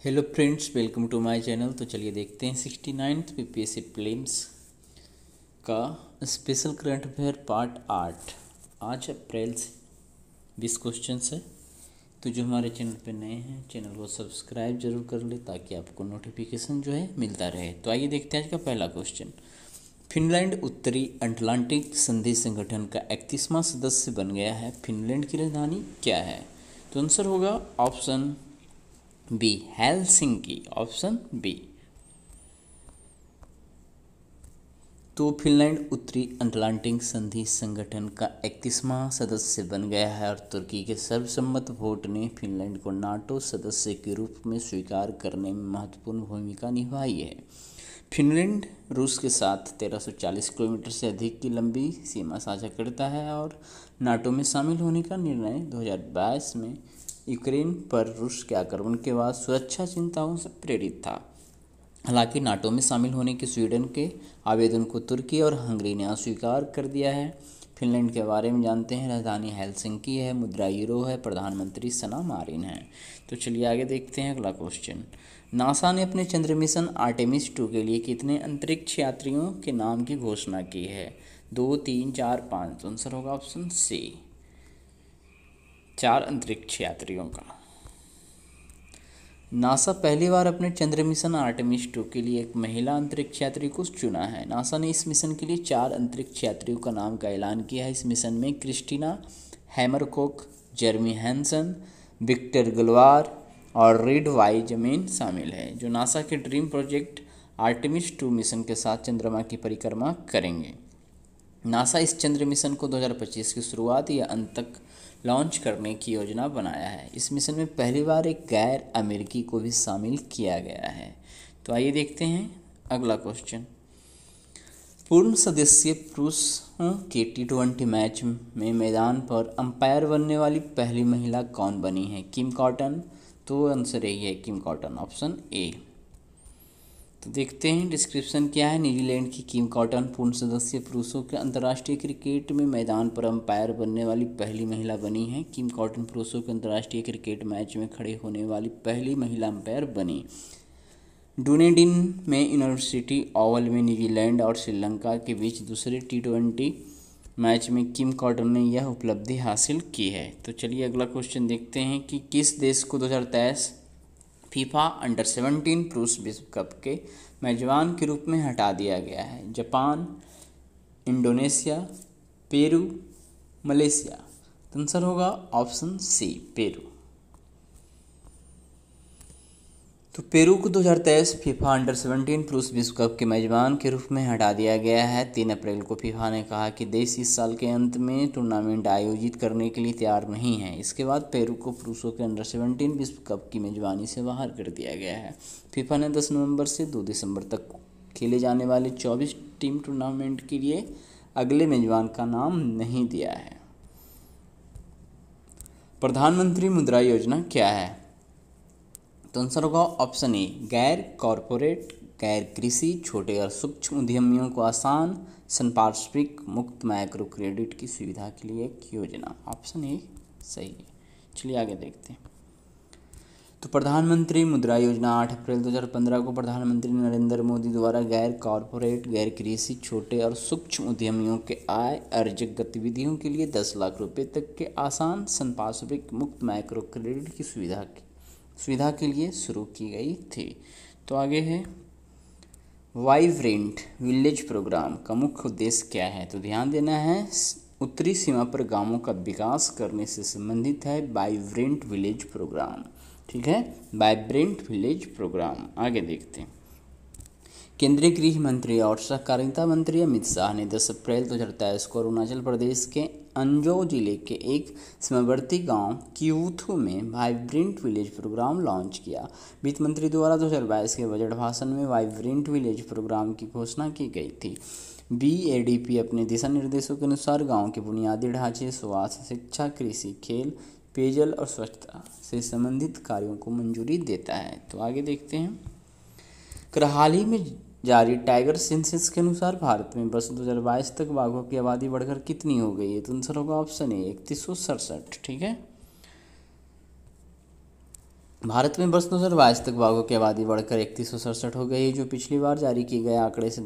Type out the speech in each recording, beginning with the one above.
Hello friends, welcome to my channel. तो चलिए देखते हैं 69th पीपीएससी प्रीलिम्स का स्पेशल करंट अफेयर पार्ट 8। आज अप्रैल से 20 क्वेश्चन है। तो जो हमारे चैनल पे नए हैं, चैनल को सब्सक्राइब जरूर कर ले ताकि आपको नोटिफिकेशन जो है मिलता रहे। तो आइए देखते हैं आज का पहला क्वेश्चन। फिनलैंड उत्तरी अटलांटिक संधि संगठन का 31वां सदस्य बन गया है। फिनलैंड की राजधानी क्या है? तो आंसर होगा option B, Helsinki. Option B. तो फिनलैंड उत्तरी अटलांटिक संधि संगठन का 31वां सदस्य बन गया है और तुर्की के सर्वसम्मत वोट ने फिनलैंड को नाटो सदस्य के रूप में स्वीकार करने में महत्वपूर्ण भूमिका निभाई है। फिनलैंड रूस के साथ 1340 किलोमीटर से अधिक की लंबी सीमा साझा करता है और नाटो में शामिल होने का निर्णय 2022 में यूक्रेन पर रूस के आक्रमण के बाद सुरक्षा चिंताओं से प्रेरित था। हालांकि नाटो में शामिल होने के स्वीडन के आवेदन को तुर्की और हंगरी ने अस्वीकार कर दिया है। फिनलैंड के बारे में जानते हैं। राजधानी हेलसिंकी है, मुद्रा यूरो है, प्रधानमंत्री सना मारिन है। तो चलिए आगे देखते हैं अगला क्वेश्चन। नासा ने अपने चंद्र मिशन आर्टेमिस 2 के लिए कितने अंतरिक्ष यात्रियों के नाम की घोषणा की है? 2, 3, 4, 5। आंसर होगा ऑप्शन सी, 4 अंतरिक्ष यात्रियों का। नासा पहली बार अपने चंद्र मिशन आर्टेमिस 2 के लिए एक महिला अंतरिक्ष यात्री को चुना है। नासा ने इस मिशन के लिए 4 अंतरिक्ष यात्रियों का नाम का ऐलान किया है। इस मिशन में क्रिस्टीना हैमरकोक, जेरमी हैंसन, विक्टर गलवार और रीड वाइजमैन शामिल है, जो नासा के ड्रीम प्रोजेक्ट आर्टेमिस 2 मिशन के साथ चंद्रमा की परिक्रमा करेंगे। नासा इस चंद्र मिशन को 2025 की शुरुआत या अंत तक लॉन्च करने की योजना बनाया है। इस मिशन में पहली बार एक गैर अमेरिकी को भी शामिल किया गया है। तो आइए देखते हैं अगला क्वेश्चन। पूर्ण सदस्यीय पुरुषों के T20 मैच में मैदान पर अंपायर बनने वाली पहली महिला कौन बनी है? किम कॉटन। तो आंसर यही है, किम कॉटन। Option A. तो देखते हैं डिस्क्रिप्शन क्या है। न्यूजीलैंड की किम कॉटन पूर्ण सदस्यीय पुरुषों के अंतर्राष्ट्रीय क्रिकेट में मैदान पर अंपायर बनने वाली पहली महिला बनी है। किम कॉटन पुरुषों के अंतर्राष्ट्रीय क्रिकेट मैच में खड़े होने वाली पहली महिला अंपायर बनी। डुनेडिन में यूनिवर्सिटी ओवल में न्यूजीलैंड और श्रीलंका के बीच दूसरे T20 मैच में किम कॉटन ने यह उपलब्धि हासिल की है। तो चलिए अगला क्वेश्चन देखते हैं कि किस देश को 2023 फीफा अंडर 17 पुरुष विश्व कप के मेजबान के रूप में हटा दिया गया है? Japan, Indonesia, Peru, Malaysia. तो आंसर होगा ऑप्शन सी, पेरू। तो पेरू को 2023 फीफा अंडर 17 पुरुष विश्व कप के मेजबान के रूप में हटा दिया गया है। 3 अप्रैल को फीफा ने कहा कि देश इस साल के अंत में टूर्नामेंट आयोजित करने के लिए तैयार नहीं है। इसके बाद पेरू को पुरुषों के अंडर 17 विश्व कप की मेजबानी से बाहर कर दिया गया है। फीफा ने 10 नवंबर से 2 दिसंबर तक खेले जाने वाले 24 टीम टूर्नामेंट के लिए अगले मेजबान का नाम नहीं दिया है। प्रधानमंत्री मुद्रा योजना क्या है? तो आंसर होगा ऑप्शन ए, गैर कॉरपोरेट, गैर कृषि, छोटे और सूक्ष्म उद्यमियों को आसान संपार्श्विक मुक्त माइक्रो क्रेडिट की सुविधा के लिए एक योजना। ऑप्शन ए सही है। चलिए आगे देखते हैं। तो प्रधानमंत्री मुद्रा योजना 8 अप्रैल 2015 को प्रधानमंत्री नरेंद्र मोदी द्वारा गैर कॉरपोरेट, गैर कृषि, छोटे और सूक्ष्म उद्यमियों के आय अर्जक गतिविधियों के लिए 10 लाख रुपये तक के आसान संपार्श्विक मुक्त माइक्रो क्रेडिट की सुविधा के लिए शुरू की गई थी। तो आगे है, वाइब्रेंट विलेज प्रोग्राम का मुख्य उद्देश्य क्या है? तो ध्यान देना है, उत्तरी सीमा पर गांवों का विकास करने से संबंधित है वाइब्रेंट विलेज प्रोग्राम। ठीक है, वाइब्रेंट विलेज प्रोग्राम। आगे देखते हैं। केंद्रीय गृह मंत्री और सहकारिता मंत्री अमित शाह ने 10 अप्रैल 2023 को अरुणाचल प्रदेश के अंजो जिले के एक सीमावर्ती गांव किऊथु में वाइब्रेंट विलेज प्रोग्राम लॉन्च किया। वित्त मंत्री द्वारा 2022 के बजट भाषण में वाइब्रेंट विलेज प्रोग्राम की घोषणा की गई थी। BADP अपने दिशा निर्देशों के अनुसार गांव के बुनियादी ढांचे, स्वास्थ्य, शिक्षा, कृषि, खेल, पेयजल और स्वच्छता से संबंधित कार्यों को मंजूरी देता है। तो आगे देखते हैं। हाल ही में जारी टाइगर सेंसस के अनुसार भारत में वर्ष 2022 तक बाघों की आबादी बढ़कर कितनी हो गई है? तो आंसर होगा ऑप्शन ए, 3167। ठीक है। भारत में वर्ष 2022 तक बाघों की आबादी बढ़कर 3167 हो गई है, जो पिछली बार जारी किए गए आंकड़े से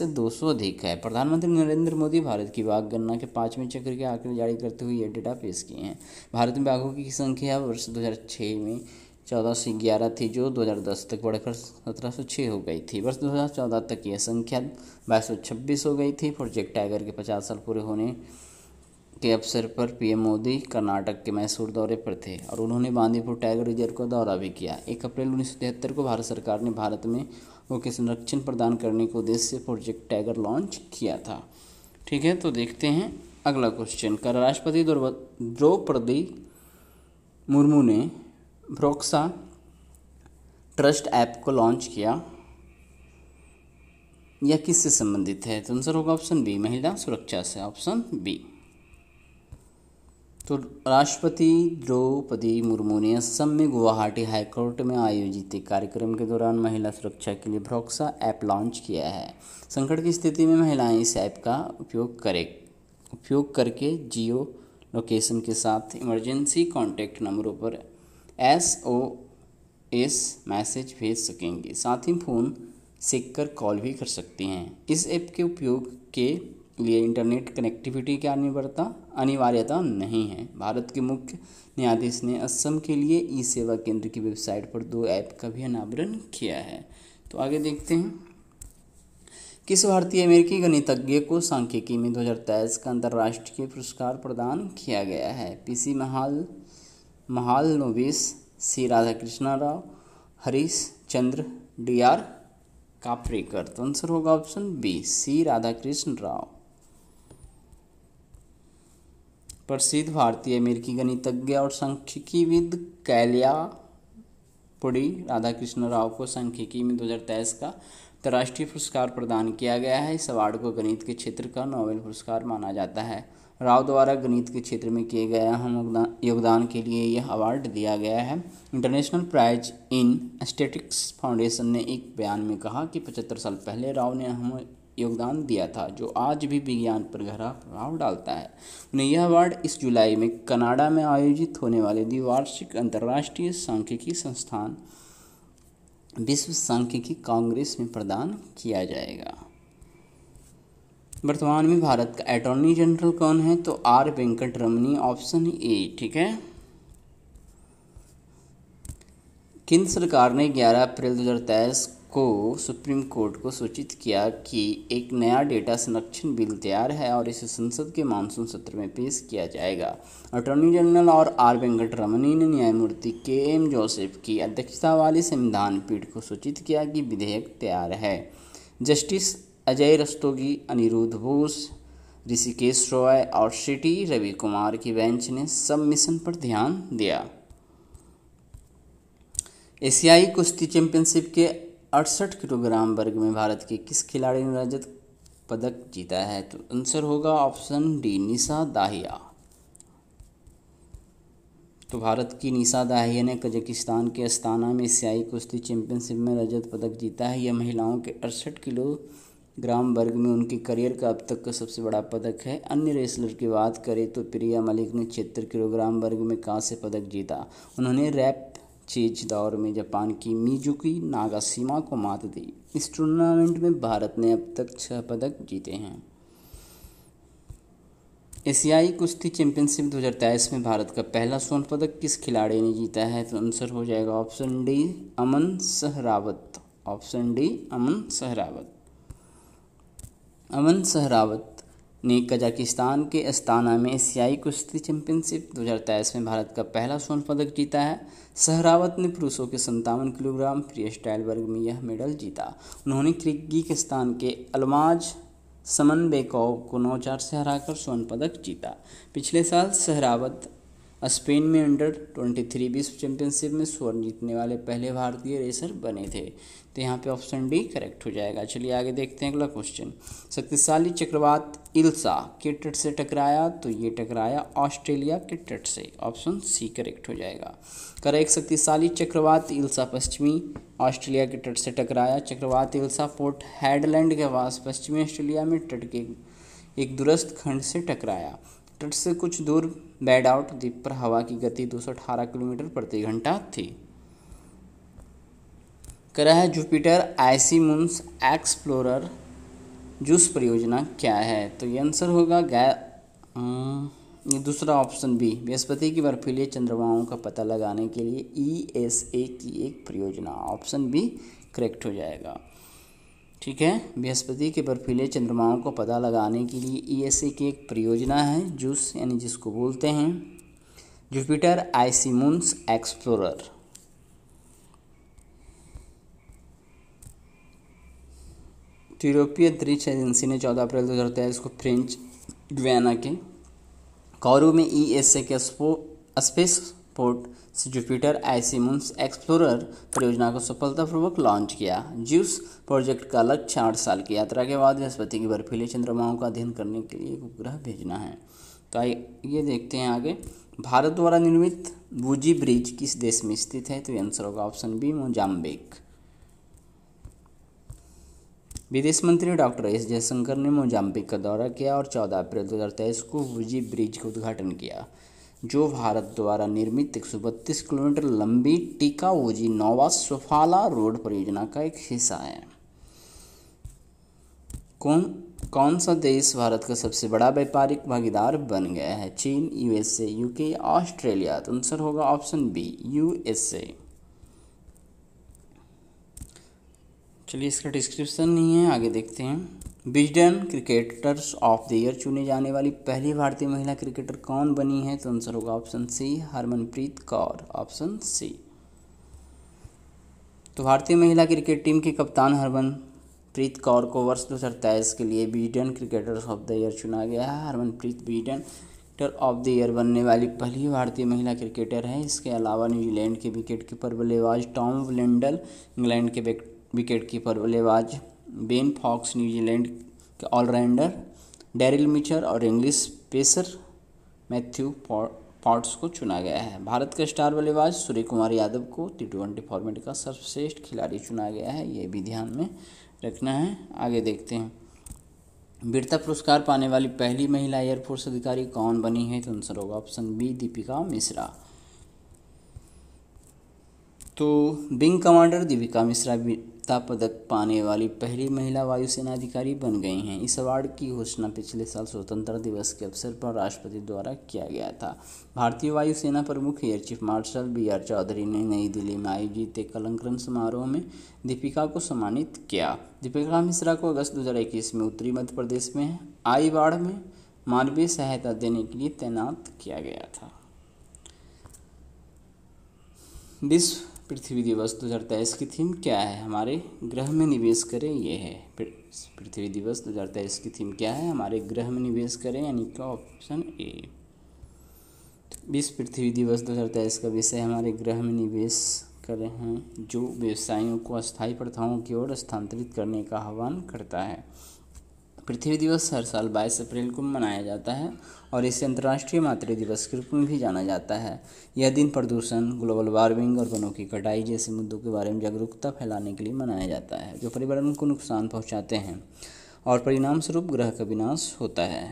200 अधिक है। प्रधानमंत्री नरेंद्र मोदी भारत की बाघ गणना के 5वें चक्र के आंकड़े जारी करते हुए ये डेटा पेश किए हैं। भारत में बाघों की संख्या वर्ष 2006 में 1411 थी, जो 2010 तक बढ़कर 1706 हो गई थी। वर्ष 2014 तक यह संख्या 2226 हो गई थी। प्रोजेक्ट टाइगर के 50 साल पूरे होने के अवसर पर पीएम मोदी कर्नाटक के मैसूर दौरे पर थे और उन्होंने बांदीपुर टाइगर रिजर्व का दौरा भी किया। 1 अप्रैल 1973 को भारत सरकार ने भारत में बाघों के संरक्षण प्रदान करने के उद्देश्य से प्रोजेक्ट टाइगर लॉन्च किया था। ठीक है, तो देखते हैं अगला क्वेश्चन। कल राष्ट्रपति द्रौपदी मुर्मू ने ब्रोक्सा ट्रस्ट ऐप को लॉन्च किया। यह किससे संबंधित है? तो आंसर होगा ऑप्शन बी, महिला सुरक्षा से। Option B. तो राष्ट्रपति द्रौपदी मुर्मू ने असम में गुवाहाटी हाईकोर्ट में आयोजित एक कार्यक्रम के दौरान महिला सुरक्षा के लिए ब्रोक्सा ऐप लॉन्च किया है। संकट की स्थिति में महिलाएं इस ऐप का उपयोग करके जियो लोकेशन के साथ इमरजेंसी कॉन्टैक्ट नंबरों पर SOS मैसेज भेज सकेंगी, साथ ही फ़ोन सेक कर कॉल भी कर सकती हैं। इस ऐप के उपयोग के लिए इंटरनेट कनेक्टिविटी की अनिवार्यता नहीं है। भारत के मुख्य न्यायाधीश ने असम के लिए ई सेवा केंद्र की वेबसाइट पर 2 ऐप का भी अनावरण किया है। तो आगे देखते हैं। किस भारतीय अमेरिकी गणितज्ञ को सांख्यिकी में 2023 का अंतर्राष्ट्रीय पुरस्कार प्रदान किया गया है? PC Mahalanobis, C Radhakrishna Rao, Harish Chandra, DR Kaprekar. तो आंसर होगा option B, C Radhakrishna Rao. प्रसिद्ध भारतीय अमेरिकी गणितज्ञ और सांख्यिकीविद कैल्यापुड़ी राधाकृष्ण राव को सांख्यिकी में 2023 का अंतर्राष्ट्रीय पुरस्कार प्रदान किया गया है। इस अवार्ड को गणित के क्षेत्र का नोबेल पुरस्कार माना जाता है। राव द्वारा गणित के क्षेत्र में किए गए अहम योगदान के लिए यह अवार्ड दिया गया है। International prize in statistics foundation ने एक बयान में कहा कि 75 साल पहले राव ने अहम योगदान दिया था, जो आज भी विज्ञान पर गहरा प्रभाव डालता है। उन्हें यह अवार्ड इस जुलाई में कनाडा में आयोजित होने वाले द्विवार्षिक अंतर्राष्ट्रीय सांख्यिकी संस्थान विश्व सांख्यिकी कांग्रेस में प्रदान किया जाएगा। वर्तमान में भारत का अटॉर्नी जनरल कौन है? तो R वेंकटरमनी। Option A. ठीक है। केंद्र सरकार ने 11 अप्रैल 2023 को सुप्रीम कोर्ट को सूचित किया कि एक नया डेटा संरक्षण बिल तैयार है और इसे संसद के मानसून सत्र में पेश किया जाएगा। अटॉर्नी जनरल और R वेंकटरमनी ने न्यायमूर्ति KM जोसेफ की अध्यक्षता वाली संविधान पीठ को सूचित किया कि विधेयक तैयार है। जस्टिस अजय रस्तोगी, अनिरुद्ध बोस, ऋषिकेश रॉय और CT रवि कुमार की बेंच ने सबमिशन पर ध्यान दिया। एशियाई कुश्ती चैंपियनशिप के 68 किलोग्राम वर्ग में भारत के किस खिलाड़ी ने रजत पदक जीता है? तो आंसर होगा ऑप्शन डी, निशा दाहिया। तो भारत की निशा दाहिया ने कजाकिस्तान के अस्ताना में एशियाई कुश्ती चैंपियनशिप में रजत पदक जीता है। यह महिलाओं के 68 किलोग्राम वर्ग में उनके करियर का अब तक का सबसे बड़ा पदक है। अन्य रेसलर की बात करें तो प्रिया मलिक ने 76 किलोग्राम वर्ग में कांस्य पदक जीता। उन्होंने रैप चेज दौर में जापान की मिजुकी नागाशिमा को मात दी। इस टूर्नामेंट में भारत ने अब तक 6 पदक जीते हैं। एशियाई कुश्ती चैंपियनशिप 2023 में भारत का पहला स्वर्ण पदक किस खिलाड़ी ने जीता है? तो आंसर हो जाएगा ऑप्शन डी, अमन सहरावत। ऑप्शन डी, अमन सहरावत। अमन सहरावत ने कजाकिस्तान के अस्ताना में एशियाई कुश्ती चैंपियनशिप 2023 में भारत का पहला स्वर्ण पदक जीता है। सहरावत ने पुरुषों के 57 किलोग्राम फ्री स्टाइल वर्ग में यह मेडल जीता। उन्होंने किर्गिस्तान के अल्माज समनबेकोव को 9-4 से हराकर स्वर्ण पदक जीता। पिछले साल सहरावत स्पेन में अंडर-23 विश्व चैंपियनशिप में स्वर्ण जीतने वाले पहले भारतीय रेसर बने थे। तो यहाँ पे ऑप्शन डी करेक्ट हो जाएगा। चलिए आगे देखते हैं अगला क्वेश्चन। शक्तिशाली चक्रवात इल्सा के तट से टकराया, तो ये टकराया ऑस्ट्रेलिया के तट से। ऑप्शन सी करेक्ट हो जाएगा। एक शक्तिशाली चक्रवात इल्सा पश्चिमी ऑस्ट्रेलिया के तट से टकराया। चक्रवात इल्सा पोर्ट हेडलैंड के पास पश्चिमी ऑस्ट्रेलिया में तट के एक दूरस्थ खंड से टकराया। तट से कुछ दूर बैड आउट द्वीप पर हवा की गति 218 किलोमीटर प्रति घंटा थी। कह रहा है जुपिटर आइसी मून्स एक्सप्लोरर जूस परियोजना क्या है, तो ये आंसर होगा ये दूसरा ऑप्शन बी, बृहस्पति की बर्फीले चंद्रमाओं का पता लगाने के लिए ESA की एक परियोजना। ऑप्शन बी करेक्ट हो जाएगा। ठीक है, बृहस्पति के बर्फीले चंद्रमाओं को पता लगाने के लिए ESA की एक परियोजना है, जूस यानी जिसको बोलते हैं जुपिटर आइसी मून्स एक्सप्लोरर। यूरोपीय अंतरिक्ष एजेंसी ने 14 अप्रैल 2023 को फ्रेंच गुयाना के कोरू में ESA के स्पेस पोर्ट से जुपिटर आइसी मून्स एक्सप्लोरर परियोजना को सफलतापूर्वक लॉन्च किया। ज्यूस प्रोजेक्ट का लक्ष्य 8 साल की यात्रा के बाद बृहस्पति की बर्फीले चंद्रमाओं का अध्ययन करने के लिए एक उपग्रह भेजना है। तो ये देखते हैं आगे। भारत द्वारा निर्मित वुजी ब्रिज किस देश में स्थित है, तो ये आंसर होगा ऑप्शन बी, मोजाम्बिक। विदेश मंत्री डॉक्टर एस जयशंकर ने मोजाम्बिक का दौरा किया और 14 अप्रैल 2023 को वुजी ब्रिज का उद्घाटन किया, जो भारत द्वारा निर्मित 132 किलोमीटर लंबी टीका वुजी नोवा सोफाला रोड परियोजना का एक हिस्सा है। कौन सा देश भारत का सबसे बड़ा व्यापारिक भागीदार बन गया है, चीन, USA, UK, ऑस्ट्रेलिया, तो आंसर होगा ऑप्शन बी, USA। चलिए इसका डिस्क्रिप्शन नहीं है, आगे देखते हैं। Wisden cricketers of the year चुने जाने वाली पहली भारतीय महिला क्रिकेटर कौन बनी है, तो आंसर होगा option C, Harmanpreet Kaur, option C. तो भारतीय महिला क्रिकेट टीम की कप्तान हरमनप्रीत कौर को वर्ष 2023 के लिए Wisden cricketers of the year चुना गया है। Harmanpreet Wisden cricketer of the year बनने वाली पहली भारतीय महिला क्रिकेटर है। इसके अलावा न्यूजीलैंड के विकेटकीपर बल्लेबाज टॉम विलेंडल, इंग्लैंड के विकेटकीपर बल्लेबाज बेन फॉक्स, न्यूजीलैंड के ऑलराउंडर डैरिल मिचर और इंग्लिश पेसर मैथ्यू पॉट्स को चुना गया है। भारत का स्टार बल्लेबाज सूर्य कुमार यादव को T20 फॉर्मेट का सर्वश्रेष्ठ खिलाड़ी चुना गया है, ये भी ध्यान में रखना है। आगे देखते हैं। वीरता पुरस्कार पाने वाली पहली महिला एयरफोर्स अधिकारी कौन बनी है, तो आंसर होगा ऑप्शन बी, दीपिका मिश्रा। तो विंग कमांडर दीपिका मिश्रा वीरता पदक पाने वाली पहली महिला वायुसेना अधिकारी बन गई हैं। इस अवार्ड की घोषणा पिछले साल स्वतंत्रता दिवस के अवसर पर राष्ट्रपति द्वारा किया गया था। भारतीय वायुसेना प्रमुख air chief marshal BR Chaudhari ने नई दिल्ली में आयोजित एक अलंकरण समारोह में दीपिका को सम्मानित किया। दीपिका मिश्रा को अगस्त 2021 में उत्तरी मध्य प्रदेश में आई बाढ़ में मानवीय सहायता देने के लिए तैनात किया गया था। विश्व पृथ्वी दिवस 2023 की थीम क्या है, हमारे ग्रह में निवेश करें, ये है। पृथ्वी दिवस 2023 की थीम क्या है, हमारे ग्रह में निवेश करें, यानी कि ऑप्शन ए। विश्व पृथ्वी दिवस 2023 का विषय हमारे ग्रह में निवेश करें हैं, जो व्यवसायों को अस्थायी प्रथाओं की ओर स्थानांतरित करने का आह्वान करता है। पृथ्वी दिवस हर साल 22 अप्रैल को मनाया जाता है और इसे अंतर्राष्ट्रीय मातृ दिवस के रूप में भी जाना जाता है। यह दिन प्रदूषण, ग्लोबल वार्मिंग और वनों की कटाई जैसे मुद्दों के बारे में जागरूकता फैलाने के लिए मनाया जाता है, जो पर्यावरण को नुकसान पहुंचाते हैं और परिणाम स्वरूप ग्रह का विनाश होता है।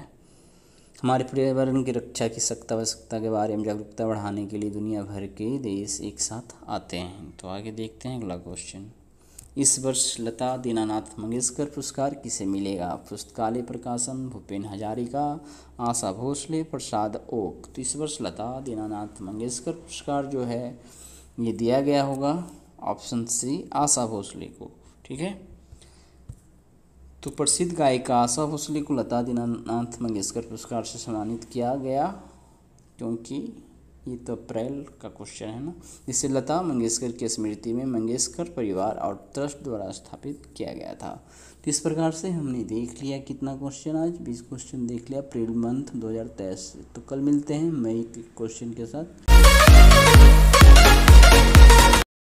हमारे पर्यावरण की रक्षा की आवश्यकता के बारे में जागरूकता बढ़ाने के लिए दुनिया भर के देश एक साथ आते हैं। तो आगे देखते हैं अगला क्वेश्चन। इस वर्ष लता दीनानाथ मंगेशकर पुरस्कार किसे मिलेगा, पुस्तकालय प्रकाशन, भूपेन हजारिका, आशा भोसले, प्रसाद ओक। तो इस वर्ष लता दीनानाथ मंगेशकर पुरस्कार जो है ये दिया गया होगा ऑप्शन सी, आशा भोसले को। ठीक है, तो प्रसिद्ध गायिका आशा भोसले को लता दीनानाथ मंगेशकर पुरस्कार से सम्मानित किया गया, क्योंकि ये तो अप्रैल का क्वेश्चन है ना, जिसे लता मंगेशकर की स्मृति में मंगेशकर परिवार और ट्रस्ट द्वारा स्थापित किया गया था। तो इस प्रकार से हमने देख लिया कितना क्वेश्चन, आज 20 क्वेश्चन देख लिया अप्रैल मंथ 2023 से। तो कल मिलते हैं मई के क्वेश्चन के साथ।